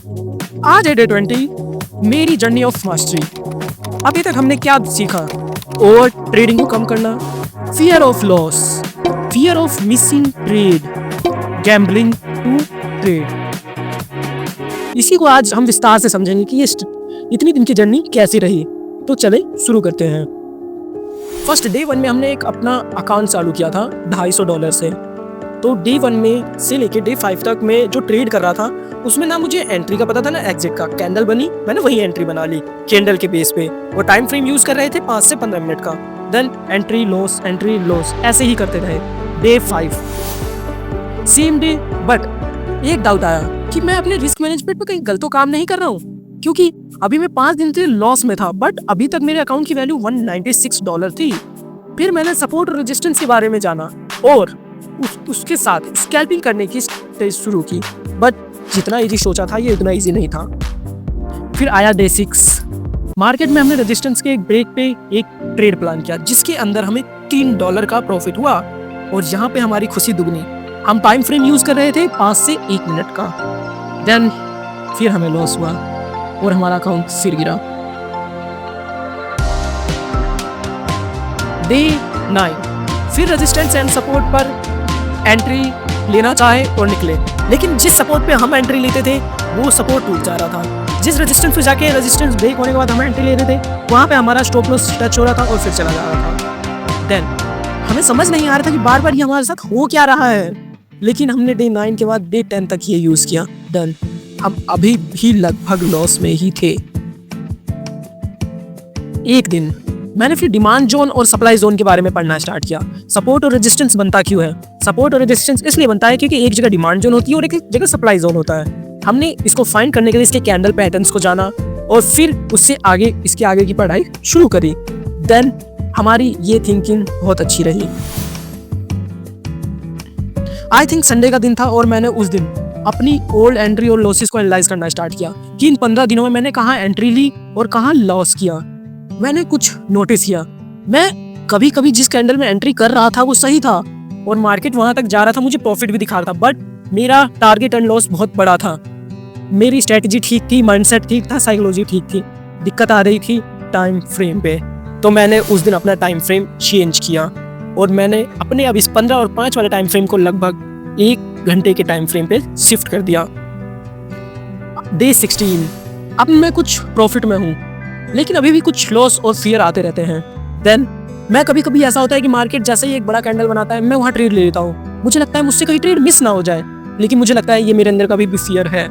आज है डे 20, मेरी जर्नी ऑफ मास्टरी। अभी तक हमने क्या सीखा? ओवर ट्रेडिंग को कम करना, fear of loss, fear of missing trade, gambling to trade. इसी को आज हम विस्तार से समझेंगे कि ये इतनी दिन की जर्नी कैसी रही। तो चले शुरू करते हैं। फर्स्ट डे 1 में हमने एक अपना अकाउंट चालू किया था $250 से। तो डे 1 में से लेके डे 5 तक मैं जो ट्रेड कर रहा था उसमें ना मुझे एंट्री का पता था ना एग्जिट का। कैंडल बनी, मैंने वही एंट्री बना ली कैंडल के बेस पे। वो टाइम फ्रेम यूज कर रहे थे 5 से 15 मिनट का। देन एंट्री लॉस ऐसे ही करते रहे। डे 5 सेम डे, बट एक डाउट आया कि मैं अपने रिस्क मैनेजमेंट पे कहीं गलत तो काम नहीं कर रहा हूँ, क्योंकि अभी मैं 5 दिन से लॉस में था, बट अभी तक मेरे अकाउंट की वैल्यू $196 थी। फिर मैंने सपोर्ट और रेजिस्टेंस के बारे में जाना और उसके साथ स्कैल्पिंग करने की स्टेज शुरू की, बट जितना इजी सोचा था ये उतना इजी नहीं था। फिर आया डे 6। मार्केट में हमने रेजिस्टेंस के एक ब्रेक पे एक ट्रेड प्लान किया जिसके अंदर हमें $3 का प्रॉफिट हुआ और यहाँ पे हमारी खुशी दुगनी। हम टाइम फ्रेम यूज कर रहे थे 5 से 1 मिनट का। देन फिर हमें लॉस हुआ और हमारा अकाउंट फिर गिरा। डे 9 फिर रेजिस्टेंस एंड सपोर्ट पर एंट्री लेना चाहे और निकले, लेकिन जिस सपोर्ट पे हम एंट्री लेते थे वो सपोर्ट टूट जा रहा था। जिस रेजिस्टेंस पे जाके रेजिस्टेंस ब्रेक होने के बाद हम एंट्री ले रहे थे वहाँ पे हमारा स्टॉप लॉस टच हो रहा था और फिर चला जा रहा था। देन हमें समझ नहीं आ रहा था कि बार बार ये हमारे साथ हो क्या रहा है, लेकिन हमने डे 9 के बाद डे 10 तक ये यूज किया। डन, हम अभी भी लगभग लॉस में ही थे। एक दिन मैंने फिर डिमांड जोन और सप्लाई जोन के बारे में पढ़ना स्टार्ट किया। सपोर्ट और रेजिस्टेंस बनता क्यों है? सपोर्ट और रेजिस्टेंस इसलिए बनता है क्योंकि एक जगह डिमांड जोन होती है और एक जगह सप्लाई जोन होता है। हमने इसको फाइंड करने के लिए इसके कैंडल पैटर्न्स को जाना और फिर उससे आगे इसके आगे की पढ़ाई शुरू करी। देन हमारी ये थिंकिंग बहुत अच्छी रही। आई थिंक संडे का दिन था और मैंने उस दिन अपनी ओल्ड एंट्री और लॉसेस को एनालाइज करना स्टार्ट किया कि इन 15 दिनों में मैंने कहाँ एंट्री ली और कहाँ लॉस किया। मैंने कुछ नोटिस किया, मैं कभी कभी जिस कैंडल में एंट्री कर रहा था वो सही था और मार्केट वहां तक जा रहा था, मुझे प्रॉफिट भी दिखा रहा था, बट मेरा टारगेट एंड लॉस बहुत बड़ा था। मेरी स्ट्रेटजी ठीक थी, माइंडसेट ठीक था, साइकोलॉजी ठीक थी। दिक्कत आ रही थी टाइम फ्रेम पे। तो मैंने उस दिन अपना टाइम फ्रेम चेंज किया और मैंने अपने अब इस 15 और 5 वाले टाइम फ्रेम को लगभग 1 घंटे के टाइम फ्रेम पे शिफ्ट कर दिया। डे 16 अब मैं कुछ प्रॉफिट में हूँ, लेकिन अभी भी कुछ लॉस और फियर आते रहते हैं। देन मैं कभी कभी ऐसा होता है कि मार्केट जैसे ही एक बड़ा कैंडल बनाता है मैं वहाँ ट्रेड ले लेता हूँ। मुझे लगता है मुझसे कहीं ट्रेड मिस ना हो जाए, लेकिन मुझे लगता है ये मेरे अंदर कभी भी फियर है।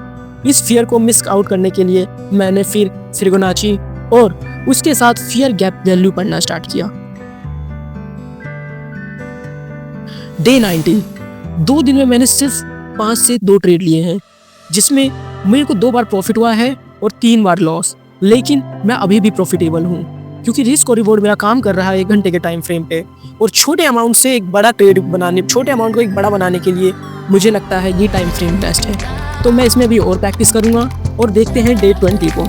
इस फियर को मिस आउट करने के लिए मैंने फिर फिबोनाची और उसके साथ फियर गैप वैल्यू पढ़ना स्टार्ट किया। डे 19 2 दिन में मैंने सिर्फ 5 से 2 ट्रेड लिए हैं, जिसमें मेरे को 2 बार प्रॉफिट हुआ है और 3 बार लॉस, लेकिन मैं अभी भी प्रॉफिटेबल हूँ क्योंकि रिस्क और रिवॉर्ड मेरा काम कर रहा है 1 घंटे के टाइम फ्रेम पे। और छोटे अमाउंट से एक बड़ा ट्रेड बनाने, छोटे अमाउंट को एक बड़ा बनाने के लिए मुझे लगता है ये टाइम फ्रेम बेस्ट है। तो मैं इसमें भी और प्रैक्टिस करूँगा और देखते हैं डे 20 को।